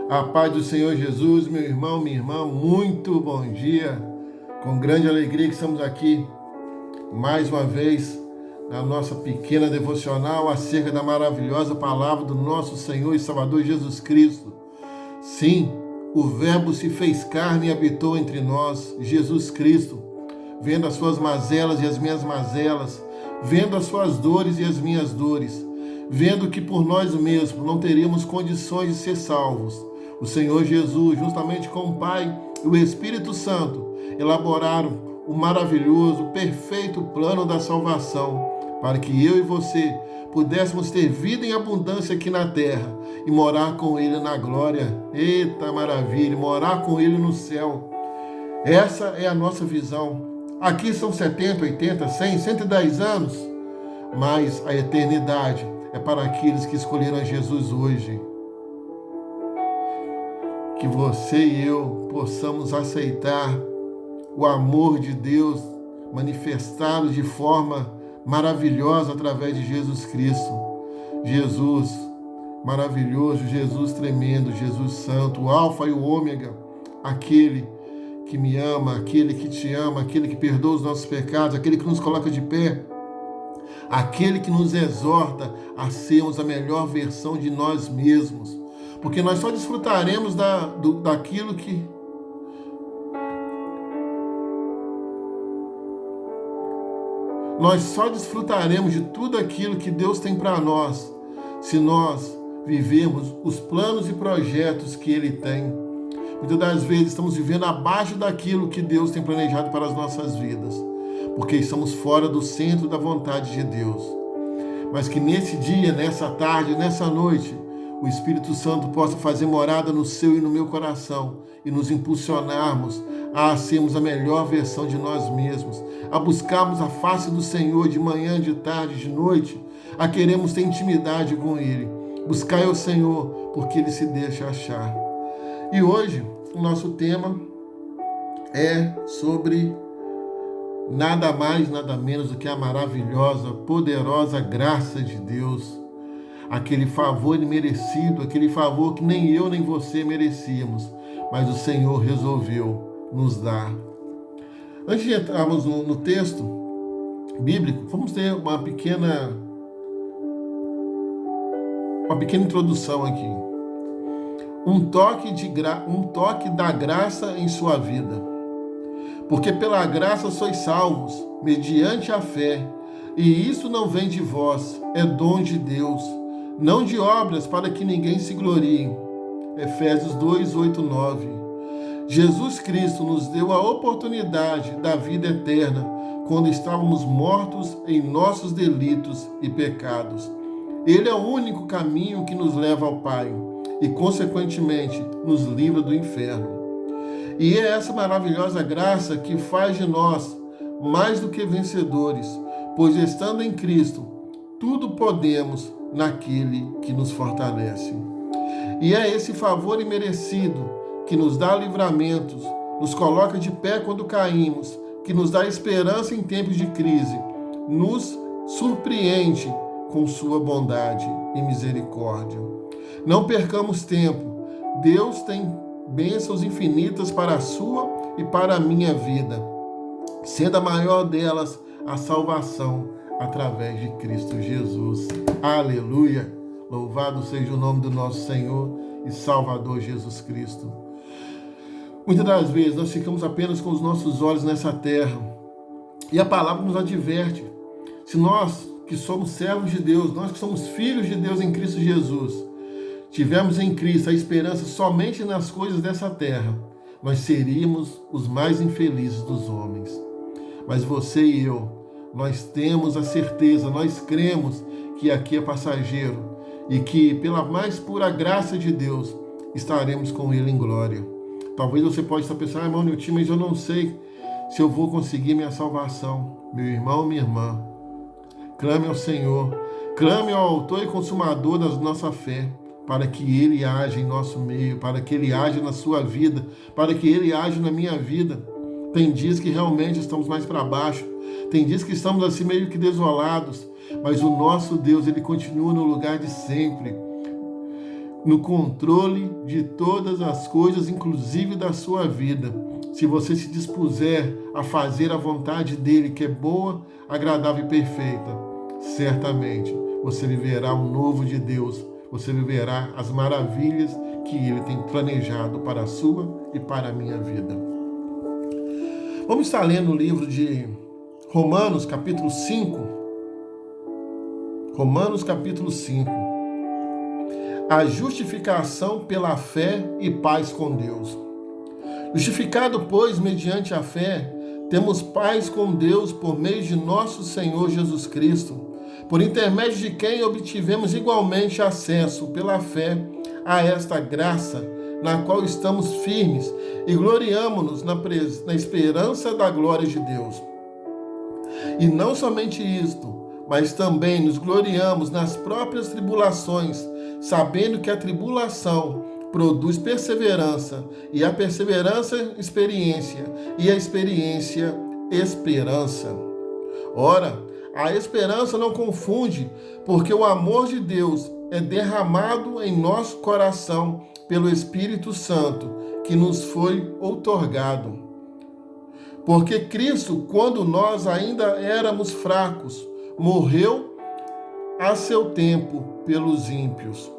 A paz do Senhor Jesus, meu irmão, minha irmã, muito bom dia. Com grande alegria que estamos aqui mais uma vez na nossa pequena devocional acerca da maravilhosa palavra do nosso Senhor e Salvador Jesus Cristo. Sim, o Verbo se fez carne e habitou entre nós, Jesus Cristo, vendo as suas mazelas e as minhas mazelas, vendo as suas dores e as minhas dores, vendo que por nós mesmos não teríamos condições de ser salvos. O Senhor Jesus, juntamente com o Pai e o Espírito Santo, elaboraram o maravilhoso, perfeito plano da salvação, para que eu e você pudéssemos ter vida em abundância aqui na terra e morar com Ele na glória. Eita maravilha, morar com Ele no céu. Essa é a nossa visão. Aqui são 70, 80, 100, 110 anos, mas a eternidade é para aqueles que escolheram Jesus hoje. Que você e eu possamos aceitar o amor de Deus manifestado de forma maravilhosa através de Jesus Cristo. Jesus maravilhoso, Jesus tremendo, Jesus santo, o Alfa e o Ômega, aquele que me ama, aquele que te ama, aquele que perdoa os nossos pecados, aquele que nos coloca de pé, aquele que nos exorta a sermos a melhor versão de nós mesmos. Porque nós só desfrutaremos daquilo que nós só desfrutaremos de tudo aquilo que Deus tem para nós, se nós vivermos os planos e projetos que Ele tem. Muitas das vezes estamos vivendo abaixo daquilo que Deus tem planejado para as nossas vidas, porque estamos fora do centro da vontade de Deus. Mas que nesse dia, nessa tarde, nessa noite, o Espírito Santo possa fazer morada no seu e no meu coração e nos impulsionarmos a sermos a melhor versão de nós mesmos, a buscarmos a face do Senhor de manhã, de tarde, de noite, a queremos ter intimidade com Ele. Buscai o Senhor, porque Ele se deixa achar. E hoje, o nosso tema é sobre nada mais, nada menos do que a maravilhosa, poderosa graça de Deus. Aquele favor imerecido, aquele favor que nem eu nem você merecíamos, mas o Senhor resolveu nos dar. Antes de entrarmos no texto bíblico, vamos ter uma pequena introdução aqui. Um toque da graça em sua vida. Porque pela graça sois salvos, mediante a fé, e isso não vem de vós, é dom de Deus, não de obras para que ninguém se glorie. Efésios 2, 8, 9. Jesus Cristo nos deu a oportunidade da vida eterna quando estávamos mortos em nossos delitos e pecados. Ele é o único caminho que nos leva ao Pai e, consequentemente, nos livra do inferno. E é essa maravilhosa graça que faz de nós mais do que vencedores, pois estando em Cristo, tudo podemos naquele que nos fortalece. E é esse favor imerecido que nos dá livramentos, nos coloca de pé quando caímos, que nos dá esperança em tempos de crise, nos surpreende com sua bondade e misericórdia. Não percamos tempo. Deus tem bênçãos infinitas para a sua e para a minha vida, sendo a maior delas a salvação através de Cristo Jesus. Aleluia! Louvado seja o nome do nosso Senhor e Salvador Jesus Cristo. Muitas das vezes nós ficamos apenas com os nossos olhos nessa terra, e a palavra nos adverte. Se nós que somos servos de Deus, nós que somos filhos de Deus em Cristo Jesus, tivermos em Cristo a esperança somente nas coisas dessa terra, nós seríamos os mais infelizes dos homens. Mas você e eu, nós temos a certeza, nós cremos que aqui é passageiro e que pela mais pura graça de Deus estaremos com Ele em glória. Talvez você possa estar pensando, irmão Nilton, mas eu não sei se eu vou conseguir minha salvação. Meu irmão, minha irmã, clame ao Senhor, clame ao autor e consumador da nossa fé, para que Ele age em nosso meio, para que Ele age na sua vida, para que Ele age na minha vida. Tem dias que realmente estamos mais para baixo, tem dias que estamos assim meio que desolados, mas o nosso Deus, Ele continua no lugar de sempre. no controle de todas as coisas, inclusive da sua vida. Se você se dispuser a fazer a vontade dele, que é boa, agradável e perfeita, certamente você viverá o novo de Deus, você viverá as maravilhas que ele tem planejado para a sua e para a minha vida. Vamos estar lendo o livro de Romanos, capítulo 5. Romanos, capítulo 5. A justificação pela fé e paz com Deus. Justificado, pois, mediante a fé, temos paz com Deus por meio de nosso Senhor Jesus Cristo, por intermédio de quem obtivemos igualmente acesso pela fé a esta graça, na qual estamos firmes e gloriamo-nos na esperança da glória de Deus. E não somente isto, mas também nos gloriamos nas próprias tribulações, sabendo que a tribulação produz perseverança, e a perseverança, experiência, e a experiência, esperança. Ora, a esperança não confunde, porque o amor de Deus é derramado em nosso coração pelo Espírito Santo, que nos foi outorgado. Porque Cristo, quando nós ainda éramos fracos, morreu a seu tempo pelos ímpios.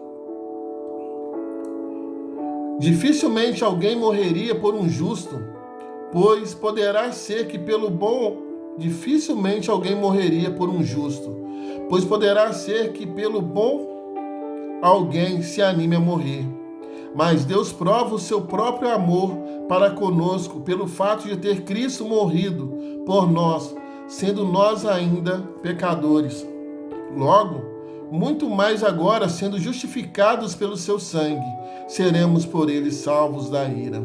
Dificilmente alguém morreria por um justo, pois poderá ser que pelo bom... Dificilmente alguém morreria por um justo, pois poderá ser que pelo bom alguém se anime a morrer. Mas Deus prova o seu próprio amor para conosco pelo fato de ter Cristo morrido por nós, sendo nós ainda pecadores. Logo, muito mais agora, sendo justificados pelo seu sangue, seremos por ele salvos da ira.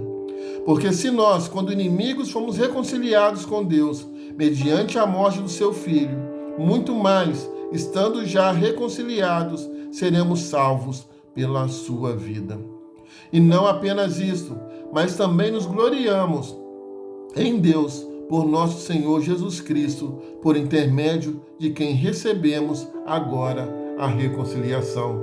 Porque se nós, quando inimigos, fomos reconciliados com Deus, mediante a morte do seu Filho, muito mais, estando já reconciliados, seremos salvos pela sua vida. E não apenas isto, mas também nos gloriamos em Deus, por nosso Senhor Jesus Cristo, por intermédio de quem recebemos agora a reconciliação.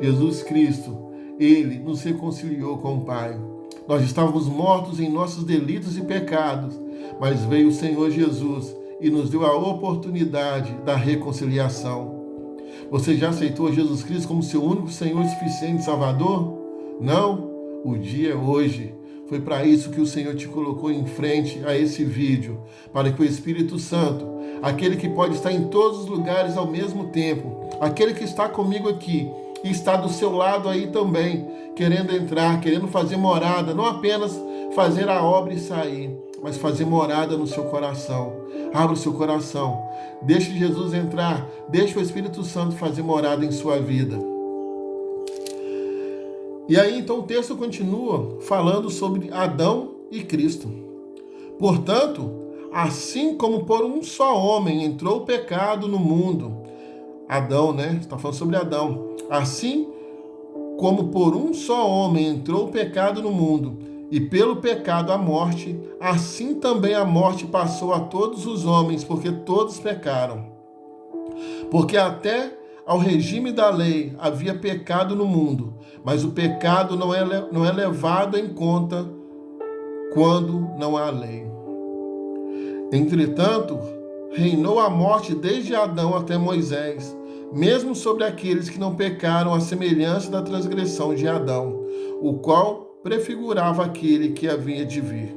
Jesus Cristo, ele nos reconciliou com o Pai. Nós estávamos mortos em nossos delitos e pecados, mas veio o Senhor Jesus e nos deu a oportunidade da reconciliação. Você já aceitou Jesus Cristo como seu único Senhor e suficiente Salvador? Não? O dia é hoje. Foi para isso que o Senhor te colocou em frente a esse vídeo, para que o Espírito Santo, aquele que pode estar em todos os lugares ao mesmo tempo, aquele que está comigo aqui e está do seu lado aí também, querendo entrar, querendo fazer morada, não apenas fazer a obra e sair, mas fazer morada no seu coração. Abra o seu coração, deixe Jesus entrar, deixe o Espírito Santo fazer morada em sua vida. E aí, então, o texto continua falando sobre Adão e Cristo. Portanto, assim como por um só homem entrou o pecado no mundo, Adão, né? Está falando sobre Adão. Assim como por um só homem entrou o pecado no mundo, e pelo pecado a morte, assim também a morte passou a todos os homens, porque todos pecaram. Porque até ao regime da lei havia pecado no mundo, mas o pecado não é levado em conta quando não há lei. Entretanto, reinou a morte desde Adão até Moisés, mesmo sobre aqueles que não pecaram à semelhança da transgressão de Adão, o qual prefigurava aquele que havia de vir.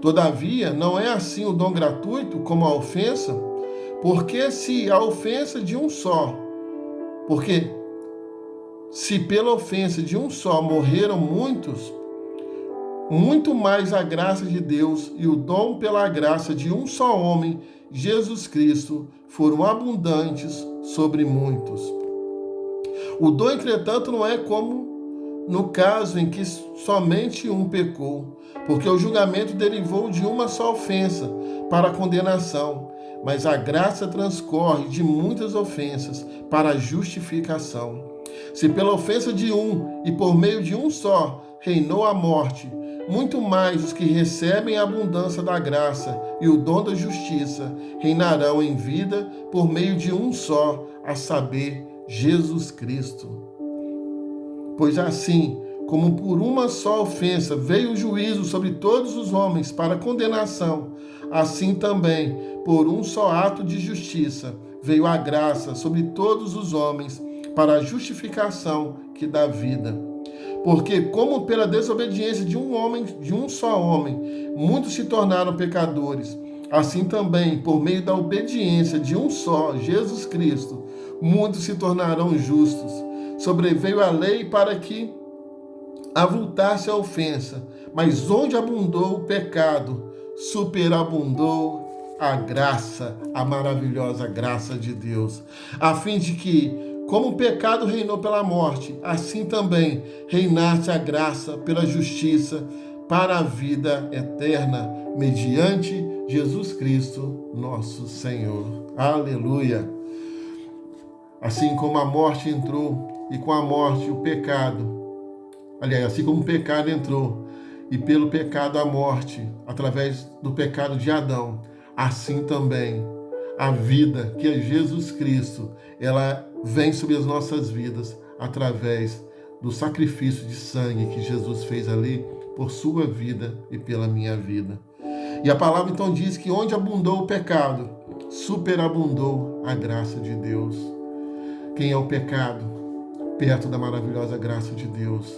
Todavia, não é assim o dom gratuito como a ofensa, porque se pela ofensa de um só morreram muitos, muito mais a graça de Deus e o dom pela graça de um só homem, Jesus Cristo, foram abundantes sobre muitos. O dom, entretanto, não é como no caso em que somente um pecou, porque o julgamento derivou de uma só ofensa para a condenação, mas a graça transcorre de muitas ofensas para a justificação. Se pela ofensa de um e por meio de um só reinou a morte, muito mais os que recebem a abundância da graça e o dom da justiça reinarão em vida por meio de um só, a saber, Jesus Cristo. Pois assim, como por uma só ofensa veio o juízo sobre todos os homens para condenação, assim também, por um só ato de justiça, veio a graça sobre todos os homens para a justificação que dá vida. Porque como pela desobediência de um só homem, muitos se tornaram pecadores, assim também, por meio da obediência de um só, Jesus Cristo, muitos se tornarão justos. Sobreveio a lei para que avultasse a ofensa, mas onde abundou o pecado, superabundou a graça, a maravilhosa graça de Deus, a fim de que, como o pecado reinou pela morte, assim também reinasse a graça pela justiça para a vida eterna, mediante Jesus Cristo, nosso Senhor. Aleluia! Assim como a morte entrou, e com a morte o pecado, aliás, assim como o pecado entrou, e pelo pecado a morte, através do pecado de Adão, assim também a vida, que é Jesus Cristo, ela vem sobre as nossas vidas através do sacrifício de sangue que Jesus fez ali por sua vida e pela minha vida. E a palavra então diz que onde abundou o pecado, superabundou a graça de Deus. Quem é o pecado? Perto da maravilhosa graça de Deus.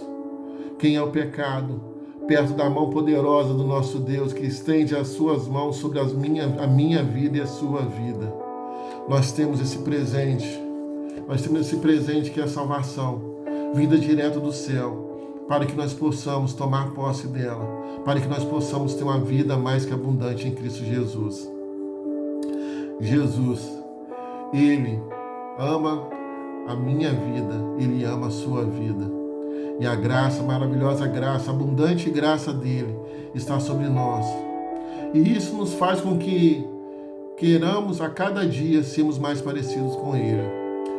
Quem é o pecado? Perto da mão poderosa do nosso Deus, que estende as suas mãos sobre a minha vida e a sua vida. Nós temos esse presente que é a salvação, vinda direto do céu, para que nós possamos tomar posse dela, para que nós possamos ter uma vida mais que abundante em Cristo Jesus. Jesus, Ele ama a minha vida, Ele ama a sua vida. E a graça, a maravilhosa graça, a abundante graça dele está sobre nós. E isso nos faz com que queiramos a cada dia sermos mais parecidos com Ele.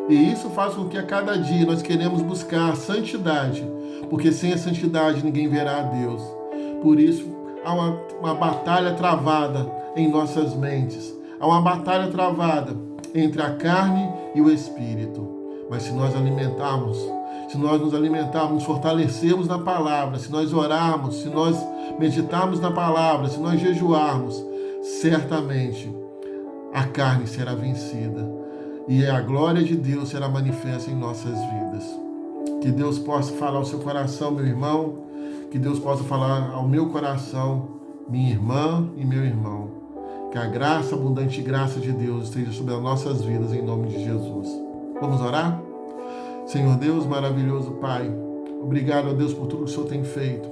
E isso faz com que a cada dia nós queremos buscar a santidade, porque sem a santidade ninguém verá a Deus. Por isso há uma batalha travada em nossas mentes. Há uma batalha travada entre a carne e o Espírito. Mas se nós nos alimentarmos, nos fortalecermos na palavra, se nós orarmos, se nós meditarmos na palavra, se nós jejuarmos, certamente a carne será vencida e a glória de Deus será manifesta em nossas vidas. Que Deus possa falar ao seu coração, meu irmão, que Deus possa falar ao meu coração, minha irmã e meu irmão. Que a graça, a abundante graça de Deus esteja sobre as nossas vidas em nome de Jesus. Vamos orar? Senhor Deus, maravilhoso Pai, obrigado a Deus por tudo que o Senhor tem feito.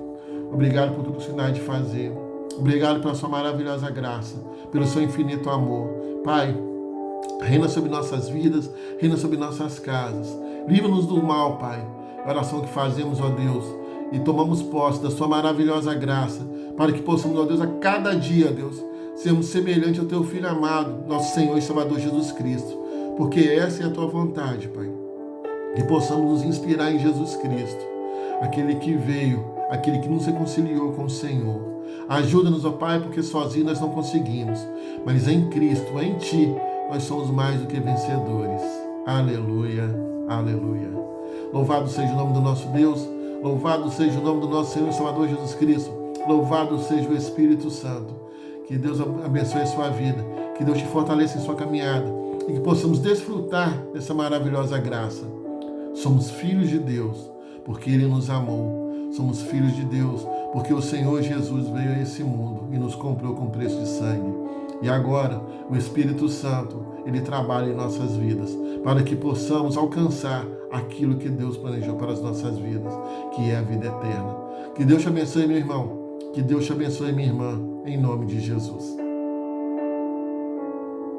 Obrigado por tudo que o Senhor há de fazer. Obrigado pela sua maravilhosa graça, pelo seu infinito amor. Pai, reina sobre nossas vidas, reina sobre nossas casas. Livra-nos do mal, Pai. A oração que fazemos, ó Deus, e tomamos posse da sua maravilhosa graça, para que possamos, ó Deus, a cada dia, Deus, sermos semelhantes ao teu Filho amado, nosso Senhor e Salvador Jesus Cristo. Porque essa é a tua vontade, Pai. Que possamos nos inspirar em Jesus Cristo, aquele que veio, aquele que nos reconciliou com o Senhor. Ajuda-nos, ó Pai, porque sozinhos nós não conseguimos, mas em Cristo, em Ti, nós somos mais do que vencedores. Aleluia, aleluia. Louvado seja o nome do nosso Deus, louvado seja o nome do nosso Senhor e Salvador Jesus Cristo, louvado seja o Espírito Santo. Que Deus abençoe a sua vida, que Deus te fortaleça em sua caminhada e que possamos desfrutar dessa maravilhosa graça. Somos filhos de Deus, porque Ele nos amou. Somos filhos de Deus, porque o Senhor Jesus veio a esse mundo e nos comprou com preço de sangue. E agora, o Espírito Santo, Ele trabalha em nossas vidas, para que possamos alcançar aquilo que Deus planejou para as nossas vidas, que é a vida eterna. Que Deus te abençoe, meu irmão. Que Deus te abençoe, minha irmã, em nome de Jesus.